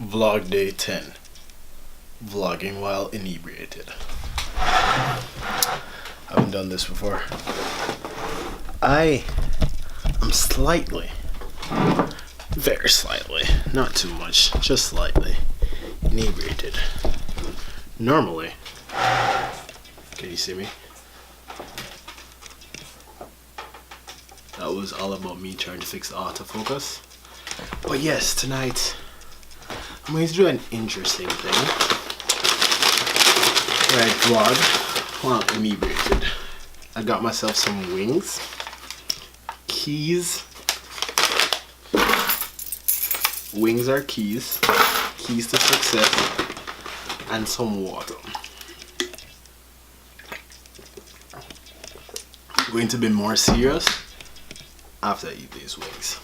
Vlog day 10. Vlogging while inebriated. I haven't done this before. I am slightly, very slightly, not too much, just slightly inebriated. Normally, can you see me? That was all about me trying to fix the autofocus. But yes, tonight I'm going to do an interesting thing. Right, vlog while inebriated. I got myself some wings, keys. Wings are keys. Keys to success. And some water. I'm going to be more serious after I eat these wings.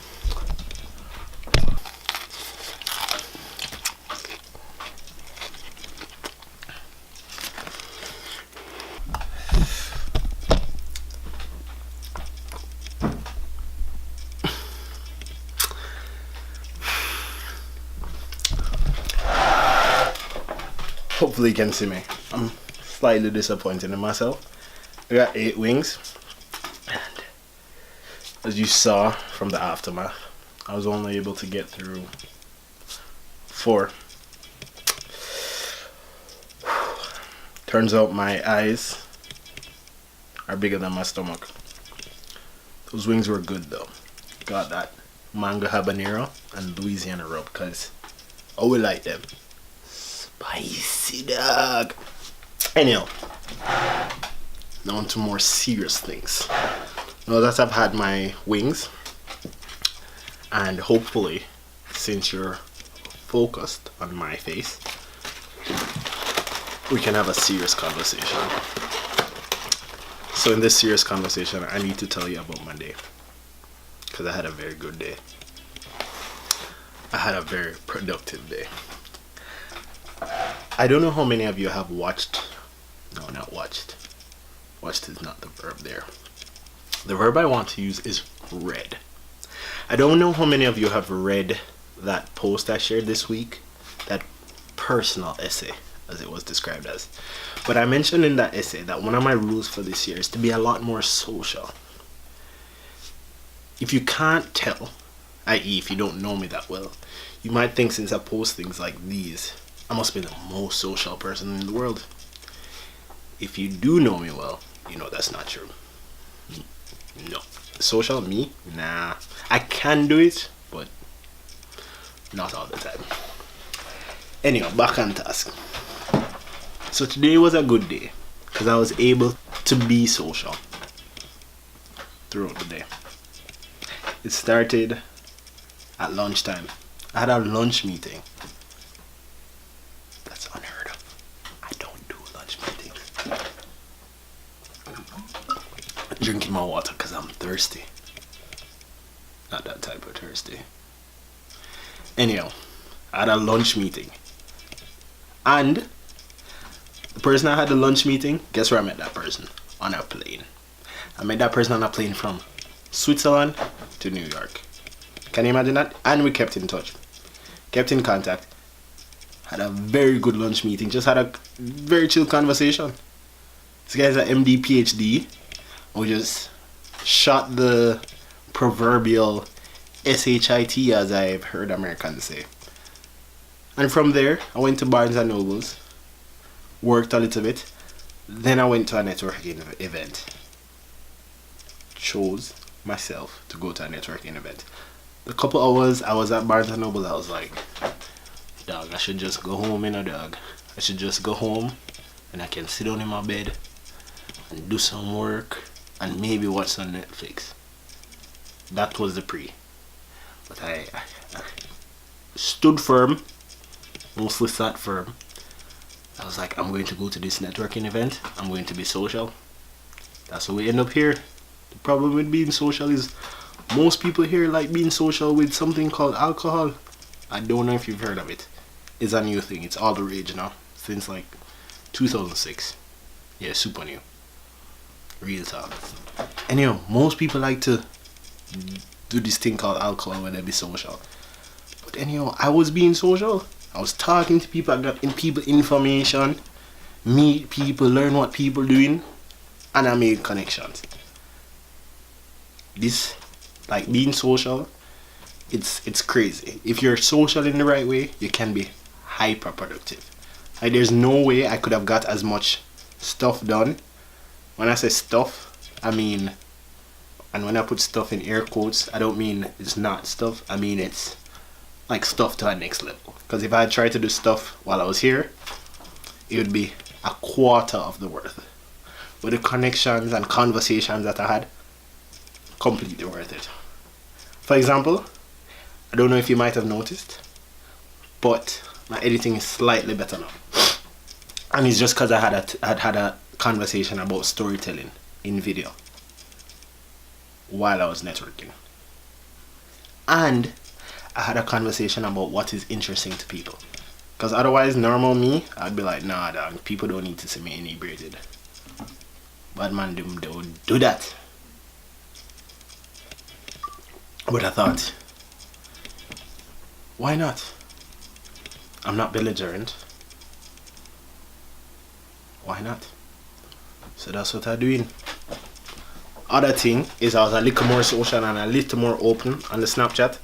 Hopefully you can see me. I'm slightly disappointed in myself. I got 8 wings. And as you saw from the aftermath, I was only able to get through 4. Turns out my eyes are bigger than my stomach. Those wings were good though. Got that mango habanero and Louisiana rub because I would like them. Spicy dog. Anyhow, now on to more serious things. Now that I've had my wings, and hopefully, since you're focused on my face, we can have a serious conversation. So in this serious conversation, I need to tell you about my day, because I had a very good day. I had a very productive day. I don't know how many of you have watched. No, not watched. Watched is not the verb there. The verb I want to use is read. I don't know how many of you have read that post I shared this week, that personal essay, as it was described as. But I mentioned in that essay that one of my rules for this year is to be a lot more social. If you can't tell, i.e. if you don't know me that well, you might think since I post things like these, I must be the most social person in the world. If you do know me well, you know that's not true. No. Social me? Nah. I can do it, but not all the time. Anyway, back on task. So today was a good day because I was able to be social throughout the day. It started at lunchtime. I had a lunch meeting. That's unheard of. I don't do lunch meetings. I'm drinking my water because I'm thirsty. Not that type of thirsty. Anyhow, I had a lunch meeting. And the person I had the lunch meeting, guess where I met that person? On a plane. I met that person on a plane from Switzerland to New York. Can you imagine that? And we kept in touch. Kept in contact. Had a very good lunch meeting. Just had a very chill conversation. This guy's an MD PhD. We just shot the proverbial SHIT, as I've heard Americans say. And from there, I went to Barnes and Nobles. Worked a little bit. Then I went to a networking event. Chose myself to go to a networking event. The couple hours I was at Barnes and Noble, I was like, dog, I should just go home, dog. I should just go home and I can sit down in my bed and do some work and maybe watch some Netflix. That was the pre. But I stood firm, mostly sat firm. I was like, I'm going to go to this networking event. I'm going to be social. That's how we end up here. The problem with being social is most people here like being social with something called alcohol. I don't know if you've heard of it. It's a new thing. It's all the rage now. Since like 2006. Yeah, super new. Real talk. Anyhow, most people like to do this thing called alcohol when they be social. But anyhow, I was being social. I was talking to people, I got in people information, meet people, learn what people doing, and I made connections. This, like being social, it's crazy. If you're social in the right way, you can be hyper productive. Like there's no way I could have got as much stuff done. When I say stuff, I mean, and when I put stuff in air quotes, I don't mean it's not stuff, I mean it's like stuff to a next level. Because if I had tried to do stuff while I was here, it would be a quarter of the worth. With the connections and conversations that I had, completely worth it. For example, I don't know if you might have noticed, but my editing is slightly better now. And it's just because I had a conversation about storytelling in video while I was networking. And I had a conversation about what is interesting to people. Because otherwise, normal me, I'd be like, nah, dog, people don't need to see me inebriated. But man, they would do that. But I thought, why not? I'm not belligerent. Why not? So that's what I'm doing. Other thing is I was a little more social and a little more open on the Snapchat.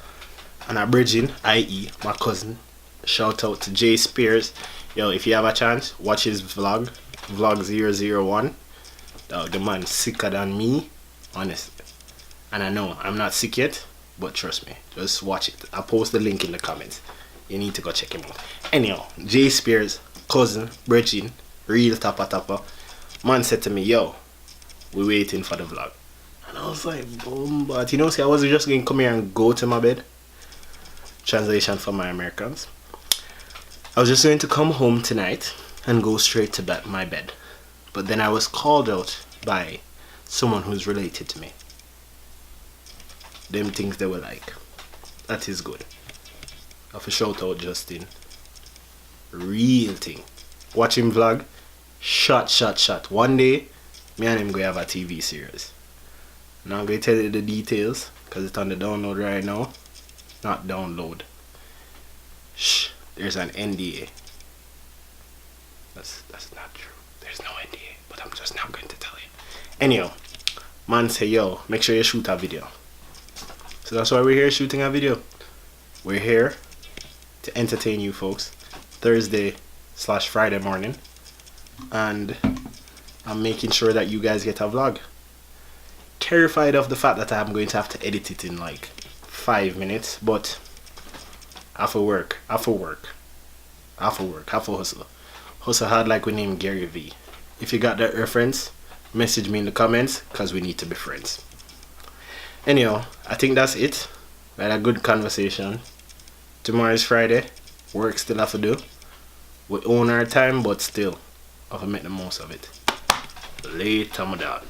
And a bridging, i.e. my cousin. Shout out to Jay Spears. Yo, if you have a chance, watch his vlog 001. Dog, the man sicker than me, honestly. And I know I'm not sick yet, but trust me, just watch it. I'll post the link in the comments. You need to go check him out. Anyhow, Jay Spears, cousin, bridging, real tapper. Man said to me, yo, we waiting for the vlog. And I was like, boom, but you know, see, I wasn't just going to come here and go to my bed. Translation for my Americans. I was just going to come home tonight and go straight to my bed. But then I was called out by someone who's related to me. Them things they were like, that is good. I have to shout out Justin. Real thing. Watch him vlog. Shot. One day, me and him going to have a TV series. Now I'm going to tell you the details because it's on the download right now. Not download. Shh. There's an NDA. That's not true. There's no NDA, but I'm just not going to tell you. Anyhow, man say, yo, make sure you shoot a video. So that's why we're here shooting a video. We're here to entertain you folks. Thursday/Friday morning. And I'm making sure that you guys get a vlog. Terrified of the fact that I'm going to have to edit it in like 5 minutes, but half a work, half a hustle. Hustle hard like we named Gary V. If you got that reference, message me in the comments because we need to be friends. Anyhow, I think that's it. We had a good conversation. Tomorrow is Friday. Work still have to do. We own our time, but still, I have to make the most of it. Later, my dog.